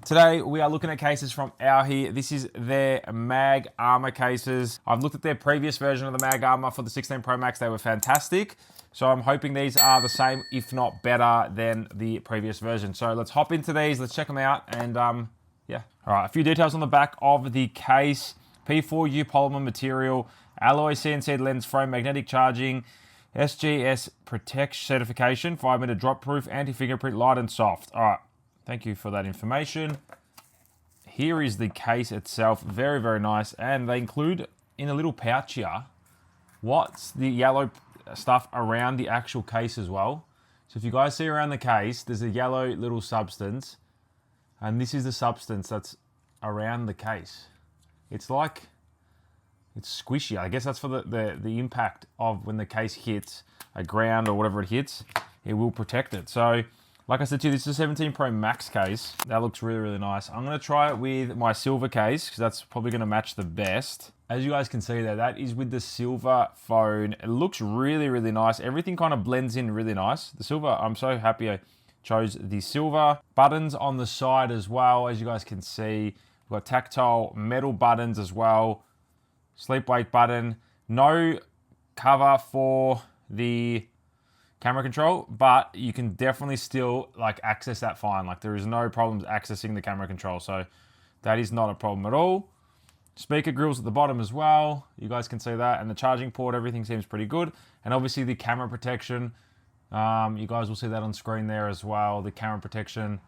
Today, we are looking at cases from AOHi. This is their MagArmor cases. I've looked at their previous version of the MagArmor for the 16 Pro Max. They were fantastic. So I'm hoping these are the same, if not better, than the previous version. So let's hop into these. Let's check them out. And yeah. All right, a few details on the back of the case. P4U polymer material, alloy CNC lens frame, magnetic charging, SGS protection certification, 5-meter drop proof, anti-fingerprint, light and soft. All right. Thank you for that information. Here is the case itself. Very, very nice. And they include in a little pouch here what's the yellow stuff around the actual case as well. So if you guys see around the case, there's a yellow little substance. And this is the substance that's around the case. It's like, it's squishy. I guess that's for the impact of when the case hits a ground or whatever it hits, it will protect it. So, like I said to you, this is a 17 Pro Max case. That looks really, really nice. I'm going to try it with my silver case because that's probably going to match the best. As you guys can see there, that is with the silver phone. It looks really, really nice. Everything kind of blends in really nice. The silver, I'm so happy I chose the silver. Buttons on the side as well, as you guys can see. We've got tactile metal buttons as well. Sleep wake button. No cover for the camera control, but you can definitely still like access that fine. Like there is no problems accessing the camera control. So that is not a problem at all. Speaker grills at the bottom as well. You guys can see that. And the charging port, everything seems pretty good. And obviously the camera protection, you guys will see that on screen there as well. The camera protection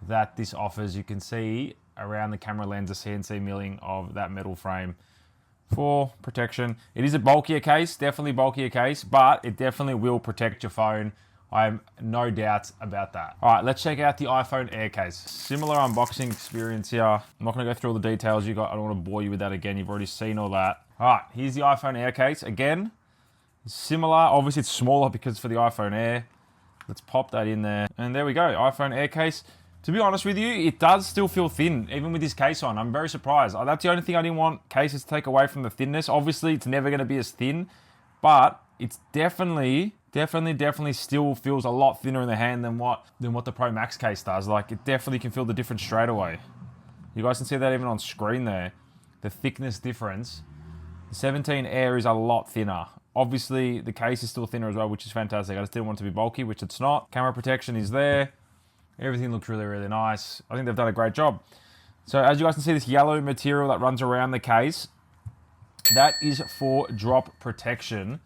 that this offers, you can see around the camera lens, a CNC milling of that metal frame for protection. It is a bulkier case, definitely bulkier case, but it definitely will protect your phone. I have no doubts about that. All right, let's check out the iPhone Air case. Similar unboxing experience here. I'm not gonna go through all the details. I don't wanna bore you with that again. You've already seen all that. All right, here's the iPhone Air case. Again, similar, obviously it's smaller because it's for the iPhone Air. Let's pop that in there. And there we go, iPhone Air case. To be honest with you, it does still feel thin, even with this case on. I'm very surprised. That's the only thing I didn't want cases to take away from the thinness. Obviously, it's never going to be as thin, but it's definitely still feels a lot thinner in the hand than what the Pro Max case does. Like, it definitely can feel the difference straight away. You guys can see that even on screen there. The thickness difference. The 17 Air is a lot thinner. Obviously, the case is still thinner as well, which is fantastic. I just didn't want it to be bulky, which it's not. Camera protection is there. Everything looks really, really nice. I think they've done a great job. So as you guys can see, this yellow material that runs around the case, that is for drop protection.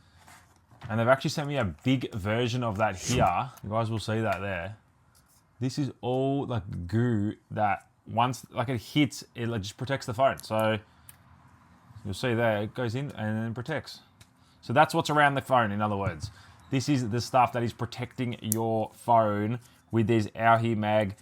And they've actually sent me a big version of that here. You guys will see that there. This is all like goo that once like it hits, it just protects the phone. So you'll see there, it goes in and then protects. So that's what's around the phone, in other words. This is the stuff that is protecting your phone with these AOHi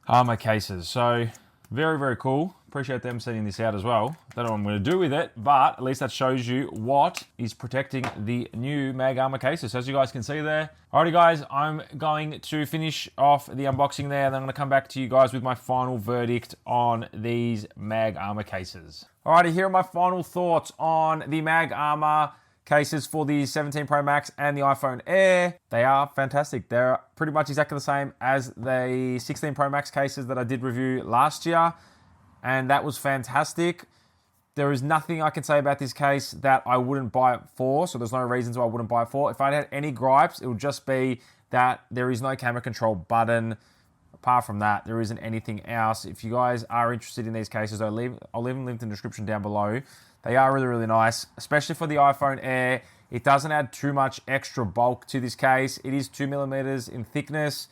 MagArmor cases. So very, very cool. Appreciate them sending this out as well. Don't know what I'm going to do with it, but at least that shows you what is protecting the new MagArmor cases. So as you guys can see there. Alrighty guys, I'm going to finish off the unboxing there, and then I'm going to come back to you guys with my final verdict on these MagArmor cases. Alrighty, here are my final thoughts on the MagArmor cases for the 17 Pro Max and the iPhone Air. They are fantastic. They're pretty much exactly the same as the 16 Pro Max cases that I did review last year, and that was fantastic. There is nothing I can say about this case that I wouldn't buy it for, so there's no reasons why I wouldn't buy it for. If I had any gripes, it would just be that there is no camera control button. Apart from that, there isn't anything else. If you guys are interested in these cases, I'll leave them linked in the description down below. They are really, really nice, especially for the iPhone Air. It doesn't add too much extra bulk to this case. It is 2mm in thickness.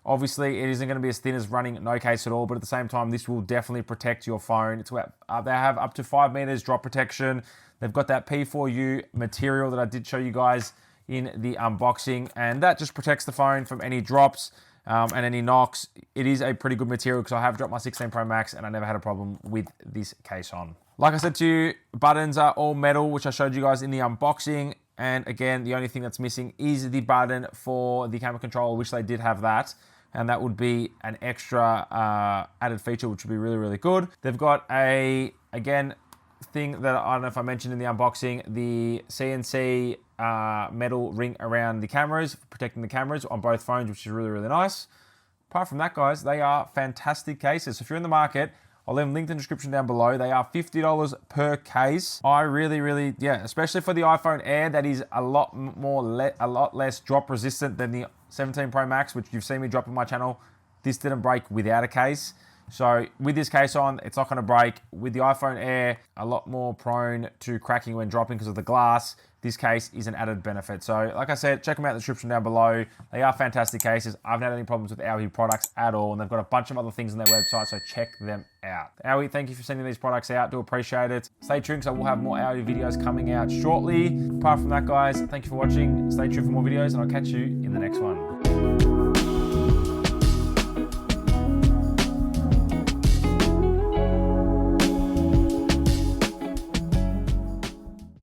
Obviously, it isn't going to be as thin as running no case at all, but at the same time, this will definitely protect your phone. They have up to 5 meters drop protection. They've got that P4U material that I did show you guys in the unboxing, and that just protects the phone from any drops and any knocks. It is a pretty good material because I have dropped my 16 Pro Max and I never had a problem with this case on. Like I said to you, buttons are all metal, which I showed you guys in the unboxing. And again, the only thing that's missing is the button for the camera control, which they did have that. And that would be an extra added feature, which would be really, really good. They've got again, thing that I don't know if I mentioned in the unboxing, the CNC metal ring around the cameras, protecting the cameras on both phones, which is really, really nice. Apart from that, guys, they are fantastic cases. So if you're in the market, I'll leave them linked in the description down below. They are $50 per case. I really, yeah, especially for the iPhone Air, that is a lot less drop resistant than the 17 Pro Max, which you've seen me drop on my channel. This didn't break without a case. So with this case on, it's not going to break. With the iPhone Air, a lot more prone to cracking when dropping because of the glass. This case is an added benefit. So like I said, check them out in the description down below. They are fantastic cases. I haven't had any problems with AOHi products at all, and they've got a bunch of other things on their website, so check them out. AOHi, thank you for sending these products out. Do appreciate it. Stay tuned because I will have more AOHi videos coming out shortly. Apart from that, guys, thank you for watching. Stay tuned for more videos, and I'll catch you in the next one.